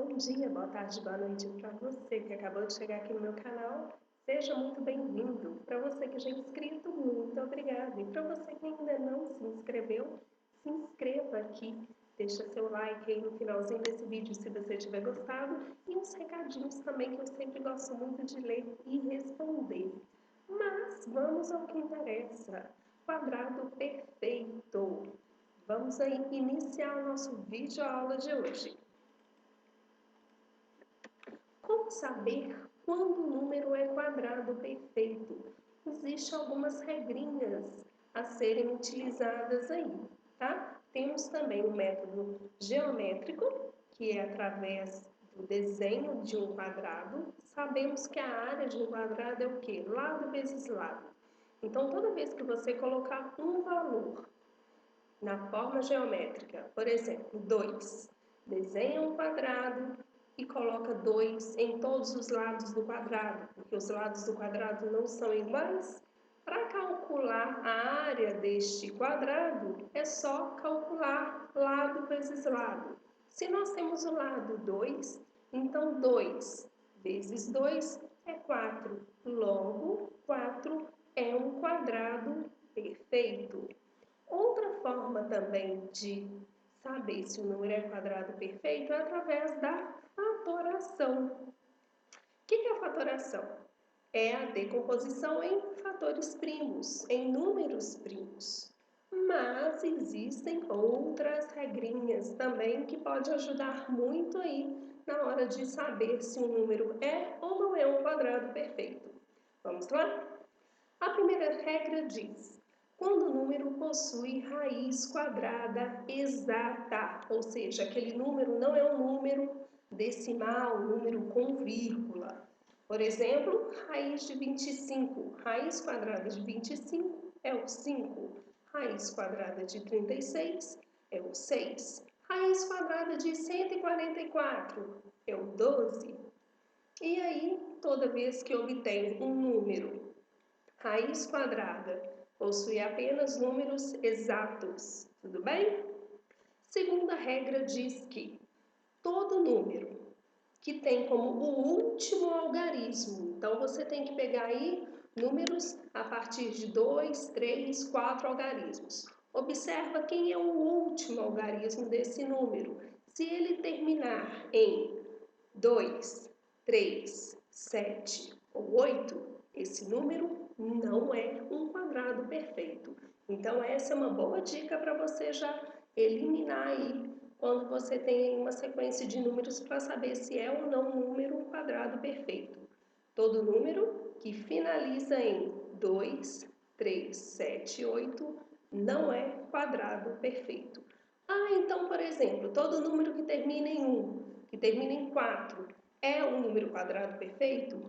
Bom dia, boa tarde, boa noite para você que acabou de chegar aqui no meu canal. Seja muito bem-vindo. Para você que já é inscrito, muito obrigada. E para você que ainda não se inscreveu, se inscreva aqui. Deixa seu like aí no finalzinho desse vídeo se você tiver gostado. E uns recadinhos também que eu sempre gosto muito de ler e responder. Mas vamos ao que interessa. Quadrado perfeito. Vamos aí iniciar o nosso vídeo aula de hoje. Como saber quando o número é quadrado perfeito? Existem algumas regrinhas a serem utilizadas aí, tá? Temos também o método geométrico, que é através do desenho de um quadrado. Sabemos que a área de um quadrado é o quê? Lado vezes lado. Então, toda vez que você colocar um valor na forma geométrica, por exemplo, 2, desenha um quadrado e coloca 2 em todos os lados do quadrado, porque os lados do quadrado não são iguais. Para calcular a área deste quadrado, é só calcular lado vezes lado. Se nós temos o lado 2, então 2 vezes 2 é 4. Logo, 4 é um quadrado perfeito. Outra forma também de saber se o número é quadrado perfeito é através da fatoração. O que é a fatoração? É a decomposição em fatores primos, em números primos. Mas existem outras regrinhas também que podem ajudar muito aí na hora de saber se um número é ou não é um quadrado perfeito. Vamos lá? A primeira regra diz: quando o número possui raiz quadrada exata, ou seja, aquele número não é um número decimal, um número com vírgula. Por exemplo, raiz de 25. Raiz quadrada de 25 é o 5. Raiz quadrada de 36 é o 6. Raiz quadrada de 144 é o 12. E aí, toda vez que obtém um número raiz quadrada possui apenas números exatos, tudo bem? Segunda regra diz que todo número que tem como o último algarismo, então você tem que pegar aí números a partir de 2, 3, 4 algarismos. Observa quem é o último algarismo desse número. Se ele terminar em 2, 3, 7 ou 8, esse número não é um quadrado perfeito. Então, essa é uma boa dica para você já eliminar aí quando você tem uma sequência de números para saber se é ou não um número quadrado perfeito. Todo número que finaliza em 2, 3, 7, 8 não é quadrado perfeito. Ah, então, por exemplo, todo número que termina em 1, que termina em 4, é um número quadrado perfeito?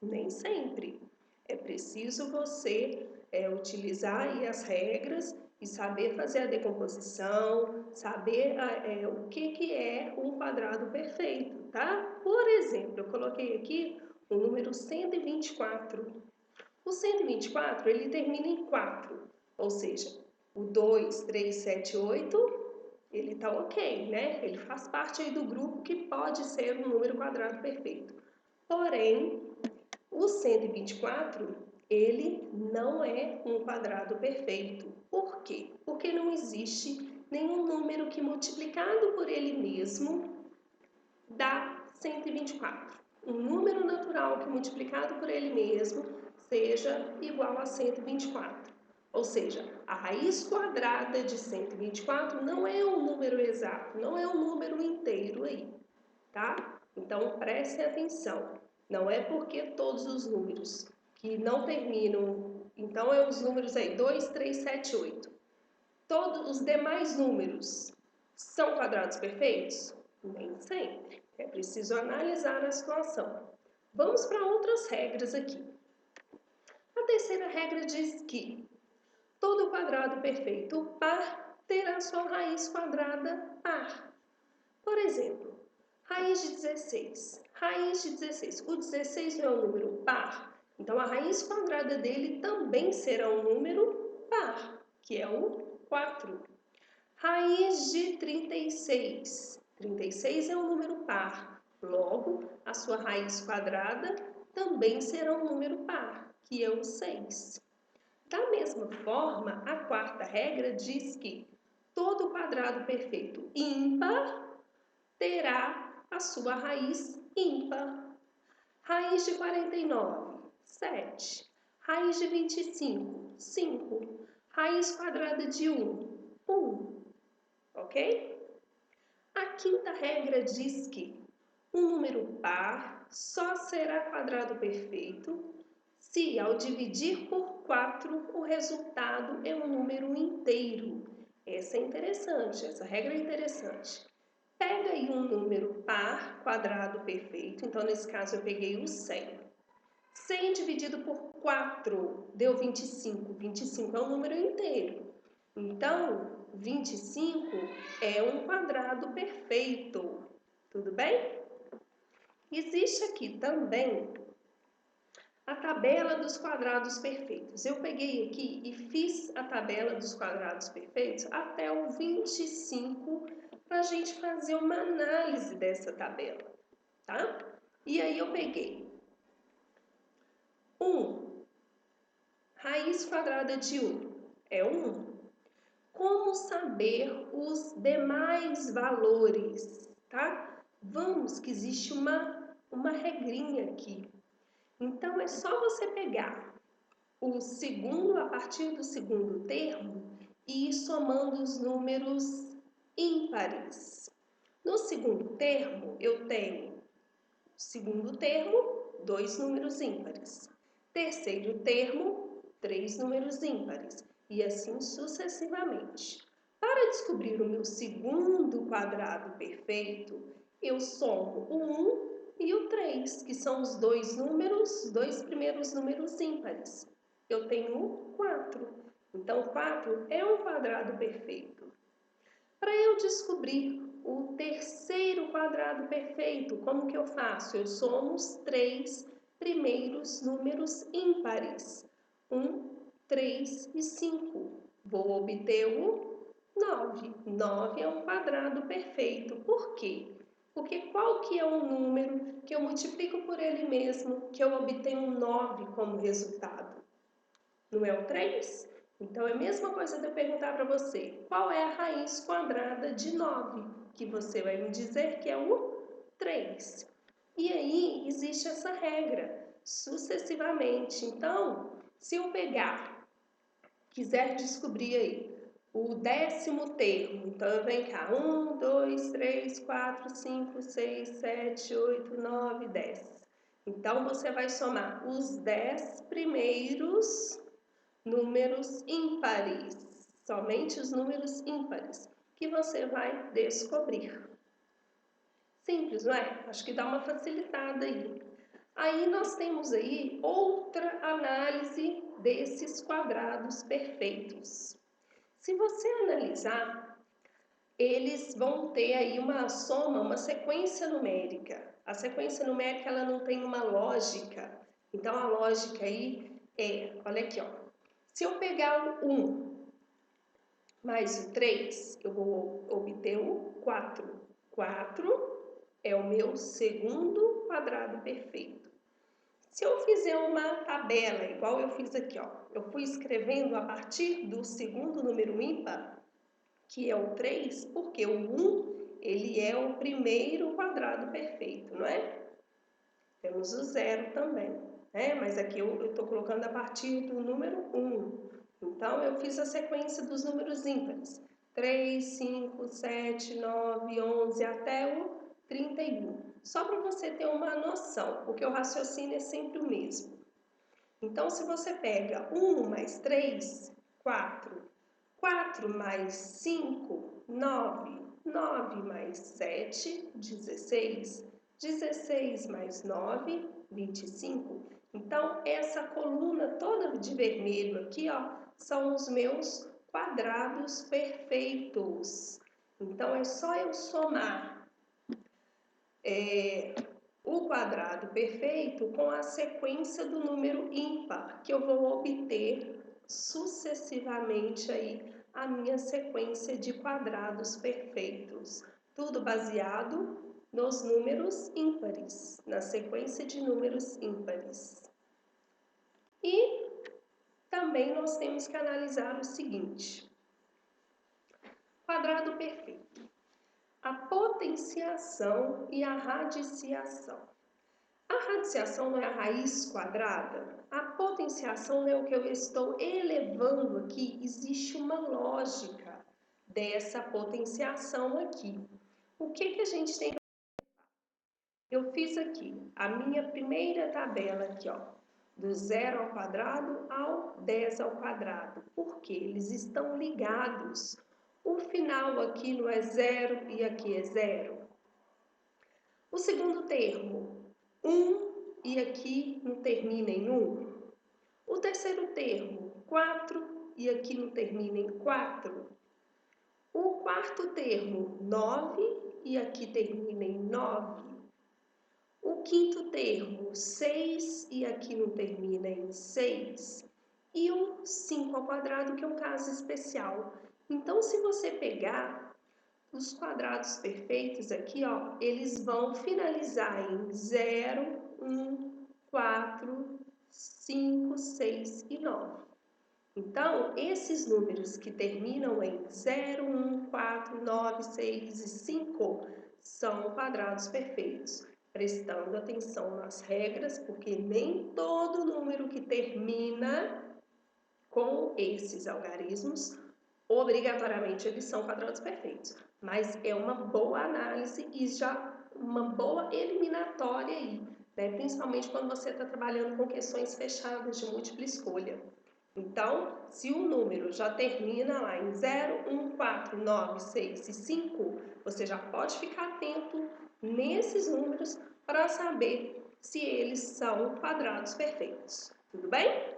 Nem sempre. É preciso você utilizar aí as regras e saber fazer a decomposição, saber o que é um quadrado perfeito, tá? Por exemplo, eu coloquei aqui o número 124. O 124, ele termina em 4, ou seja, o 2, 3, 7, 8, ele tá ok, né? Ele faz parte aí do grupo que pode ser um número quadrado perfeito. Porém, o 124, ele não é um quadrado perfeito. Por quê? Porque não existe nenhum número que multiplicado por ele mesmo dá 124. Um número natural que multiplicado por ele mesmo seja igual a 124. Ou seja, a raiz quadrada de 124 não é um número exato, não é um número inteiro aí, tá? Então, prestem atenção. Não é porque todos os números que não terminam, então é os números aí 2, 3, 7, 8. Todos os demais números são quadrados perfeitos? Nem sempre. É preciso analisar a situação. Vamos para outras regras aqui. A terceira regra diz que todo quadrado perfeito par terá sua raiz quadrada par. Por exemplo, raiz de 16. Raiz de 16. O 16 não é um número par, então a raiz quadrada dele também será um número par, que é o 4. Raiz de 36. 36 é um número par, logo, a sua raiz quadrada também será um número par, que é o 6. Da mesma forma, a quarta regra diz que todo quadrado perfeito ímpar terá a sua raiz ímpar. Raiz de 49, 7. Raiz de 25, 5. Raiz quadrada de 1, 1. Ok? A quinta regra diz que um número par só será quadrado perfeito se, ao dividir por 4, o resultado é um número inteiro. Essa é interessante, essa regra é interessante. Pega aí um número par quadrado perfeito, então nesse caso eu peguei o 100. 100 dividido por 4 deu 25. 25 é um número inteiro. Então, 25 é um quadrado perfeito. Tudo bem? Existe aqui também a tabela dos quadrados perfeitos. Eu peguei aqui e fiz a tabela dos quadrados perfeitos até o 25 para a gente fazer uma análise dessa tabela, tá? E aí eu peguei 1, raiz quadrada de 1 é 1. Como saber os demais valores, tá? Vamos que existe uma regrinha aqui. Então, é só você pegar o segundo, a partir do segundo termo, e ir somando os números ímpares. No segundo termo, eu tenho, segundo termo, 2 números ímpares. Terceiro termo, 3 números ímpares. E assim sucessivamente. Para descobrir o meu segundo quadrado perfeito, eu somo o 1 e o 3, que são os dois primeiros números ímpares. Eu tenho 4. Então, 4 é um quadrado perfeito. Para eu descobrir o terceiro quadrado perfeito, como que eu faço? Eu somo os 3 primeiros números ímpares. 1, 3 e 5. Vou obter o 9. 9 é um quadrado perfeito. Por quê? Porque qual que é o número que eu multiplico por ele mesmo, que eu obtenho 9 como resultado? Não é o 3? Então é a mesma coisa de eu perguntar para você, qual é a raiz quadrada de 9? Que você vai me dizer que é o 3. E aí existe essa regra, sucessivamente. Então, se eu quiser descobrir aí o 10º termo, então eu venho cá, 1, 2, 3, 4, 5, 6, 7, 8, 9, 10. Então, você vai somar os 10 primeiros números ímpares, somente os números ímpares, que você vai descobrir. Simples, não é? Acho que dá uma facilitada aí. Aí nós temos aí outra análise desses quadrados perfeitos. Se você analisar, eles vão ter aí uma soma, uma sequência numérica. A sequência numérica ela não tem uma lógica. Então a lógica aí é, olha aqui, ó. Se eu pegar o 1 mais o 3, eu vou obter o 4. 4 é o meu segundo quadrado perfeito. Se eu fizer uma tabela, igual eu fiz aqui, ó, eu fui escrevendo a partir do segundo número ímpar, que é o 3, porque o 1, ele é o primeiro quadrado perfeito, não é? Temos o 0 também, né? Mas aqui eu estou colocando a partir do número 1. Então, eu fiz a sequência dos números ímpares. 3, 5, 7, 9, 11, até o 31. Só para você ter uma noção, porque o raciocínio é sempre o mesmo. Então, se você pega 1 mais 3, 4. 4 mais 5, 9. 9 mais 7, 16. 16 mais 9, 25. Então, essa coluna toda de vermelho aqui, ó, são os meus quadrados perfeitos. Então, é só eu somar o quadrado perfeito com a sequência do número ímpar, que eu vou obter sucessivamente aí a minha sequência de quadrados perfeitos. Tudo baseado nos números ímpares, na sequência de números ímpares. E também nós temos que analisar o seguinte: quadrado perfeito, a potenciação e a radiciação. A radiciação não é a raiz quadrada? A potenciação é o que eu estou elevando aqui. Existe uma lógica dessa potenciação aqui. O que a gente tem que... Eu fiz aqui a minha primeira tabela aqui, ó, do 0 ao quadrado ao 10 ao quadrado. Porque eles estão ligados. O final aqui não é 0 e aqui é 0. O segundo termo, 1 e aqui não termina em 1. O terceiro termo, 4 e aqui não termina em 4. O quarto termo, 9 e aqui termina em 9. O quinto termo, 6 e aqui não termina em 6. E o 5 ao quadrado, que é um caso especial. Então, se você pegar os quadrados perfeitos aqui, ó, eles vão finalizar em 0, 1, 4, 5, 6 e 9. Então, esses números que terminam em 0, 1, 4, 9, 6 e 5 são quadrados perfeitos. Prestando atenção nas regras, porque nem todo número que termina com esses algarismos, obrigatoriamente eles são quadrados perfeitos. Mas é uma boa análise e já uma boa eliminatória aí, né? Principalmente quando você está trabalhando com questões fechadas de múltipla escolha. Então, se o número já termina lá em 0, 1, 4, 9, 6 e 5, você já pode ficar atento nesses números para saber se eles são quadrados perfeitos. Tudo bem?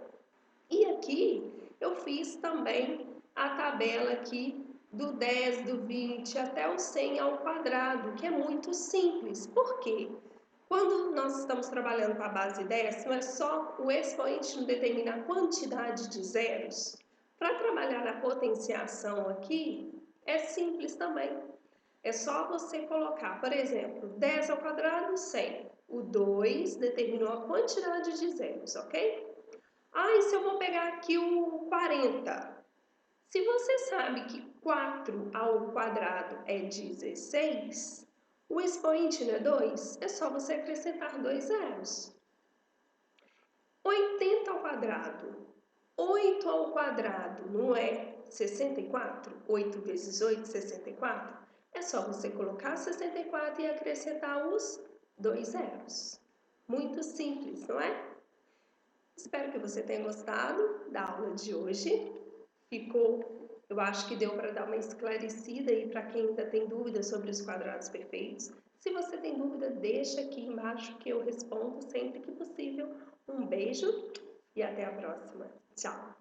E aqui eu fiz também a tabela aqui do 10, do 20 até o 100 ao quadrado, que é muito simples. Por quê? Quando nós estamos trabalhando com a base 10, não é só o expoente não determina a quantidade de zeros. Para trabalhar a potenciação aqui, é simples também. É só você colocar, por exemplo, 10 ao quadrado, 100. O 2 determinou a quantidade de zeros, ok? E se eu vou pegar aqui o 40? Se você sabe que 4 ao quadrado é 16, o expoente não é 2, é só você acrescentar 2 zeros. 80 ao quadrado. 8 ao quadrado não é 64? 8 vezes 8, 64? É só você colocar 64 e acrescentar os 2 zeros. Muito simples, não é? Espero que você tenha gostado da aula de hoje. Eu acho que deu para dar uma esclarecida aí para quem ainda tem dúvidas sobre os quadrados perfeitos. Se você tem dúvida, deixa aqui embaixo que eu respondo sempre que possível. Um beijo e até a próxima. Tchau!